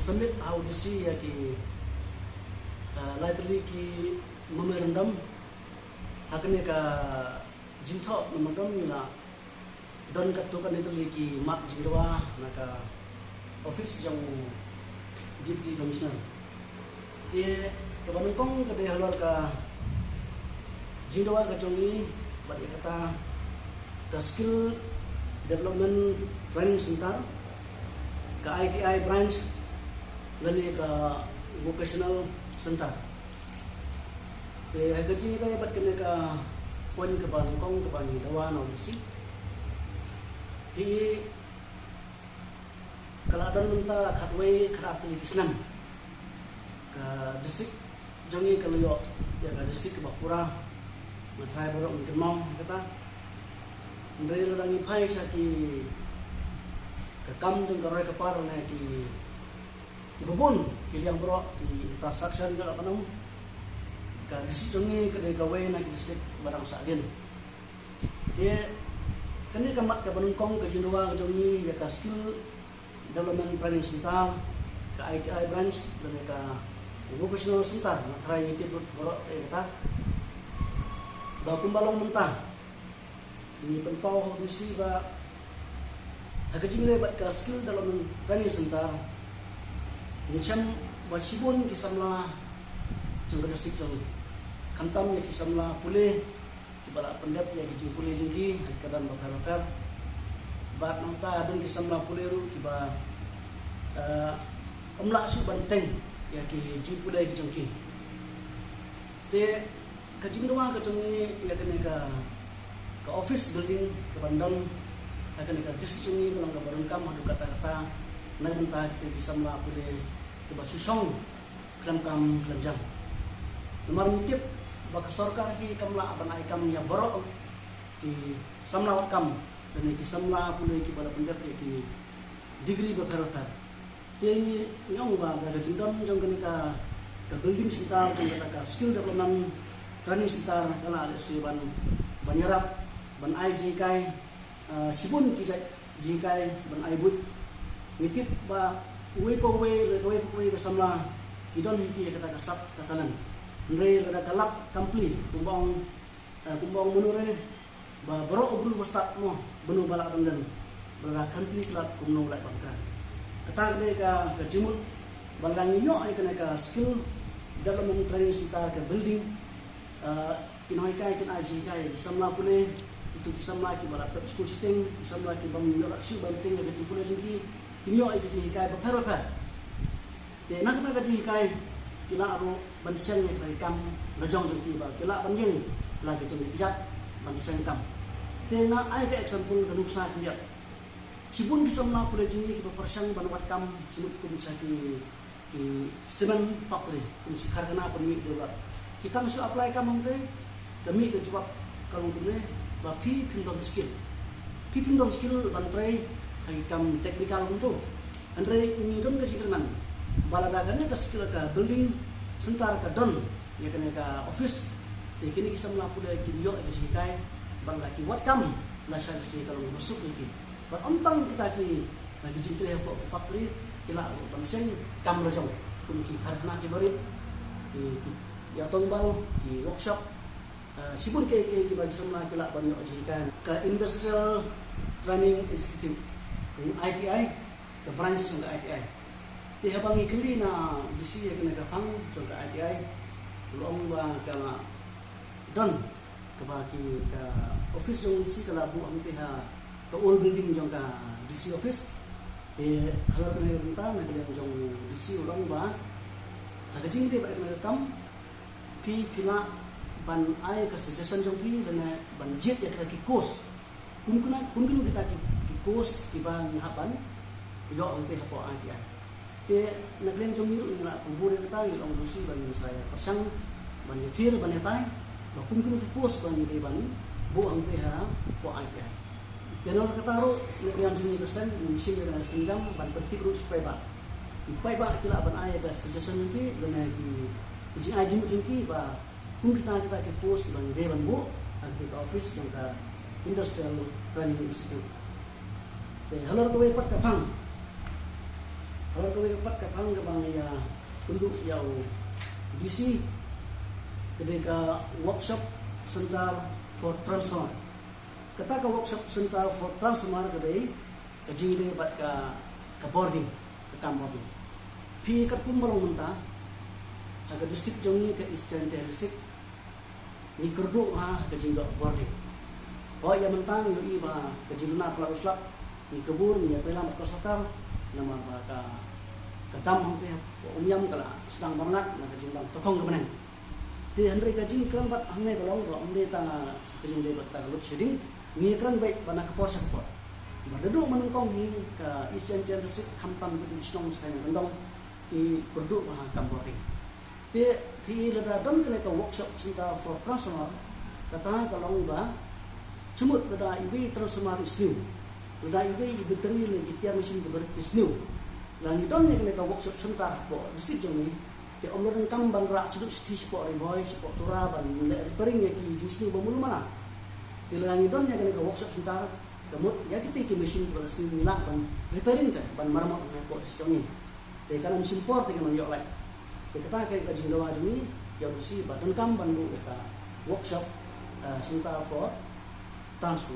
submit audisi ya ki lightly ki memorandum hakne ka jintho memorandum na don ka to kan itu ki mat jingwa na ka office yang deputy commissioner dia kebanun kong ke dia halor ka jingwa ka jongi bagi kata ka skill development training center ke ITI branch lani ke vocational center. Te hagaji ka yabat kena ka poin ke Bangkong ke Bani Dawan audisi. Hi kaladan menta khatway kharat ni kisnan. Ka district jongi kaluyo ya ka district Bakura matrai borok mengkemau kata. Dari orang ipai saki kam jeng karai kapar na ki bubun ki liang bro ki infrastructure juga apa nam ka disjongi ke de gawe na ki district barang sadin dia kini kamat ka banungkong ke jindua ke jongi ya ka skill development training center ke ITI branch dan ka vocational center na try itu bro kata ba kumbalong mentah ini penpau audisi ba hagajing lebat ka skill dalam training center macam wajibun kisamla jengka district jong kantam ya kisamla pule kibala pendap ya kijing pule jengki kadan bakar bat nota adun kisamla pule ru kiba amla su banteng ya ki jing pule jengki te kajing doa ka jongi ya kene ka office building ke Bandung akan dekat district ini kalau nggak kam ada kata-kata nak mentah kita bisa melakukan ke basusong kelam kam kelam jam nomor mutip baka sarkar ki kamla aban ai kam ya borok ki samla kam dan ki samla pulai ki pada penjat ki degree bakar-bakar ini nyong ba ada jindon jong kenika ke building center jong kata skill development training center kana ada siban banyarap ban ai jikai sibun kijai jikai ban ai but nitip ba we ke samla kidon hiki kata kasap katalan ndre kata kalap complete kumbang menure ba bro obru basta mo benu bala pandan bala complete lat kumno lai bangkan kata de ka jimut balangi yo ai kana ka skill development training center ke building kinoi kai kin aji kai samla pune itu bisa lagi barat school system bisa lagi bang yorak siu banting ya kecil pula jengki kini yo ikut hikai berapa de nak nak kecil hikai kila aru banseng ya kai kam lajong jengki ba kila banjeng lagi jengki kijat banseng kam de na ai ka example kanuk sa kiat sibun bisa na pula jengki ki persang banwat kam sumut ku bisa ki cement factory ku si karena permi de kita mesti apply kam mangte demi ke jawab kalau dulu ba pindom skill bantrai hai kam technical untuk andre ini don ke sikirman baladagane ka skill ka building sentar ka don ya kene ka office de kini kisah melakukan video ke sikai bang laki what kam la sa sti kalau masuk lagi ba ontang kita ki bagi jintre ko factory kila panseng kam lo jong kun ki karna ki bari ya tongbal ki workshop sibun ke bagi semua kelak banyak jikan ke Industrial Training Institute ITI ke branch ke ITI di habang ikli na bisi ya kena kapang ke ITI long ba ke don ke bagi ke office yang isi kalau bu ang pihak ke old building jong ke DC office halal kena rentang nak yang jong DC long ba agak jingde ba kena kam pila ban ai ka suggestion jong pi dan ban jet ya kita ki course kun kita ki course ki ban haban yo ang te hapo ai ke naglen jong miru ina kumbure kita ni long dusi ban saya persang ban yetir ban yatai ba kun ki course ban ni ban bu ang te ha po ai kenor kataro yang juni kesan misi dengan senjam ban petik ru supaya ba kila ban ai ka suggestion ki dan ki aji mungkin ba kung kita ke post bang dewan bu ke office yang ke Industrial Training Institute te halor ko pat kapang Kalau kau dapat katang ke bang ya penduduk yang BC ketika workshop Center for Transformer. Kata ke workshop Center for Transformer kedai kajing dia dapat ke boarding ke Cambodia. Pi kat pun balong mentah agak distrik jongi ke Eastern District ni kerdu kajing boarding. Oh ya mentang yo iba kajing na pala uslap ni kebur ni telah makosakal nama ka kedam hampir umyam kala sedang banget na kajing bang tokong kemenang. Di Henry kajing keran bat hamne balong ro umde ta kajing de bat ta lut shading ni keran baik bana ke por sekepor. Berduduk menengkong ni ke Eastern District Kampan ke Snong Sai Bandong di berduk Cambodia. Di lada don kena ke workshop Center for Transformer kata kalau ba cumut lada ibi transformer isniu. Lada ibi teri le gitiar mesin ke isniu. Lang don kena ke workshop Center po district jong ni ke omloren kambang ra cuduk stis po boy po tura ban repairing ya ki jisniu bamulu mana. Di lang don kena ke workshop Center kemud ya kita mesin ke isniu nila ban repairing ke ban marmot po district ni. Di kana mesin por dengan yok lai. Kita kayak kajing doa jumi yang bersih badan kam bandu kita workshop Center for Transformer.